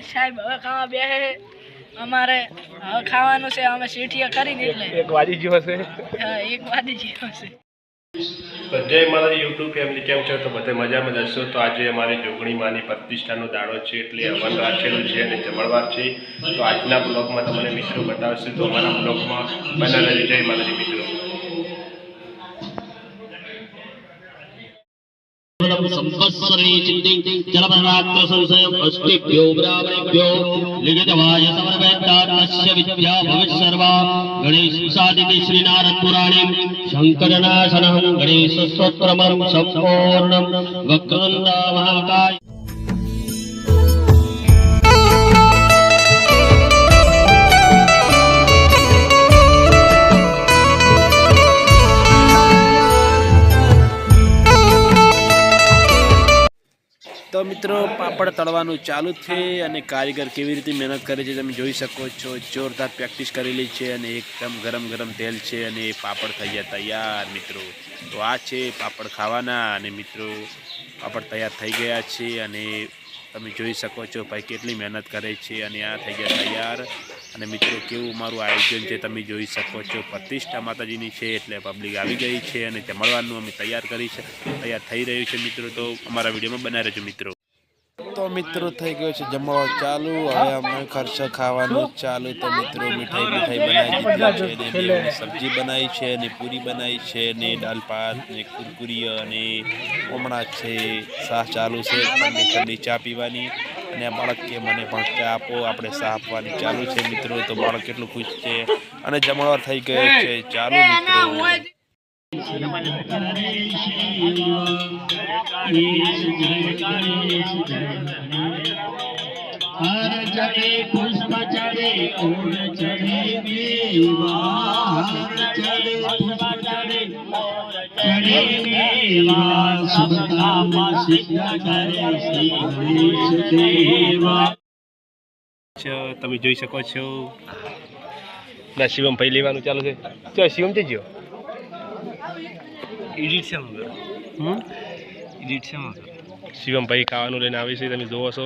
સાહેબ હવે ખાવા બે અમારે હવે ખાવાનું છે અમે સીઠિયા કરીને એટલે એક વાજી ગયો હશે હા એક વાદી ગયો હશે તો જય માતાજી યુટ્યુબ ફેમિલી કેમ છો તો બધે મજામાં જશો તો આજે અમારી જોગણી માની પ્રતિષ્ઠાનો દાડો છે એટલે હવન રાખેલું છે અને જમણવાર છે તો આજના બ્લોગમાં તમને મિત્રો બતાવશું તો અમારા બ્લોગમાં બનાવી રહેજો જય માતાજી મિત્રો संवत्सरणी चिन्तिं चरमरात्र संशयम् अस्तिभ्यो ब्राह्मणेभ्यो लिखितवाय समर्पयन्तास्य विद्या भविष्यर्वा गणेशादिति श्रीनारद पुराणिं शङ्करनाशनं गणेशस्तोत्रमं सम्पूर्णं वक्रतुण्ड महाकाय તો મિત્રો પાપડ તળવાનું ચાલુ છે અને કારીગર કેવી રીતે મહેનત કરે છે તમે જોઈ શકો છો જોરદાર પ્રેક્ટિસ કરેલી છે અને એકદમ ગરમ ગરમ તેલ છે અને પાપડ થઈ ગયા તૈયાર મિત્રો તો આ છે પાપડ ખાવાના અને મિત્રો પાપડ તૈયાર થઈ ગયા છે અને તમે જોઈ શકો છો ભાઈ કેટલી મહેનત કરે છે અને આ થઈ ગયા તૈયાર અને મિત્રો કેવું મારું આયોજન છે તમે જોઈ શકો છો પ્રતિષ્ઠા માતાજીની છે એટલે પબ્લિક આવી ગઈ છે અને જમણવાનું અમે તૈયાર થઈ રહ્યું છે મિત્રો તો અમારા વિડીયોમાં બનાવી રહેજો મિત્રો તો મિત્રો થઈ ગયો છે જમણવાર ચાલુ હવે અમે ખર્ચ ખાવાનું ચાલુ તો મિત્રો મીઠાઈ બનાવી દીધી છે અને સબ્જી બનાવી છે અને પૂરી બનાવી છે અને દાલ ભાત ને કુરકુરી અને હમણાં છે શાહ ચાલુ છે ઠંડી ચા પીવાની અને બાળક કે મને પણ ચા આપો આપણે શાહ આપવાની ચાલુ છે મિત્રો તો બાળક કેટલું ખુશ છે અને જમણવાર થઈ ગયો છે ચાલુ મિત્રો हर चढ़े पुष्प चढ़े और चढ़े मेवा हर चढ़े पुष्प चढ़े और चढ़े मेवा सब काम सिद्ध करे श्री गणेश देवा તમે જોઈ શકો છો ના શિવમ ભાઈ લેવાનું ચાલુ છે ચો શિવમ છે જીઓ એડિટ છે મગર એડિટ છે મગર શિવમ ભાઈ ખાવાનું લઈને આવે છે તમે જોવો છો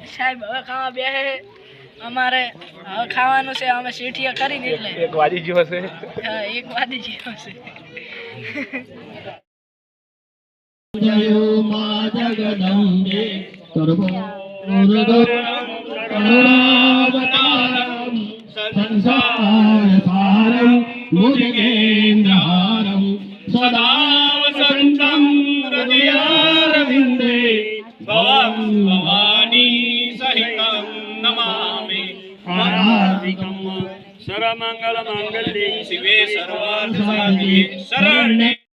સાહેબ હવે ખાવા બે અમારે હવે ખાવાનું છે અમે સીઠિયા કરીને એટલે એક વાજી ગયો હશે હા એક વાદી ગયો હશે जयो मा जगदम्बे करुणावतारं संसार सारं मुजगेन्द्रहारं सदा वसन्तं हृदयारविन्दे भवं भवानी सहितं नमामि हराधिकं सर्वमङ्गलमाङ्गल्ये शिवे सर्वार्थसाधिके शरण्ये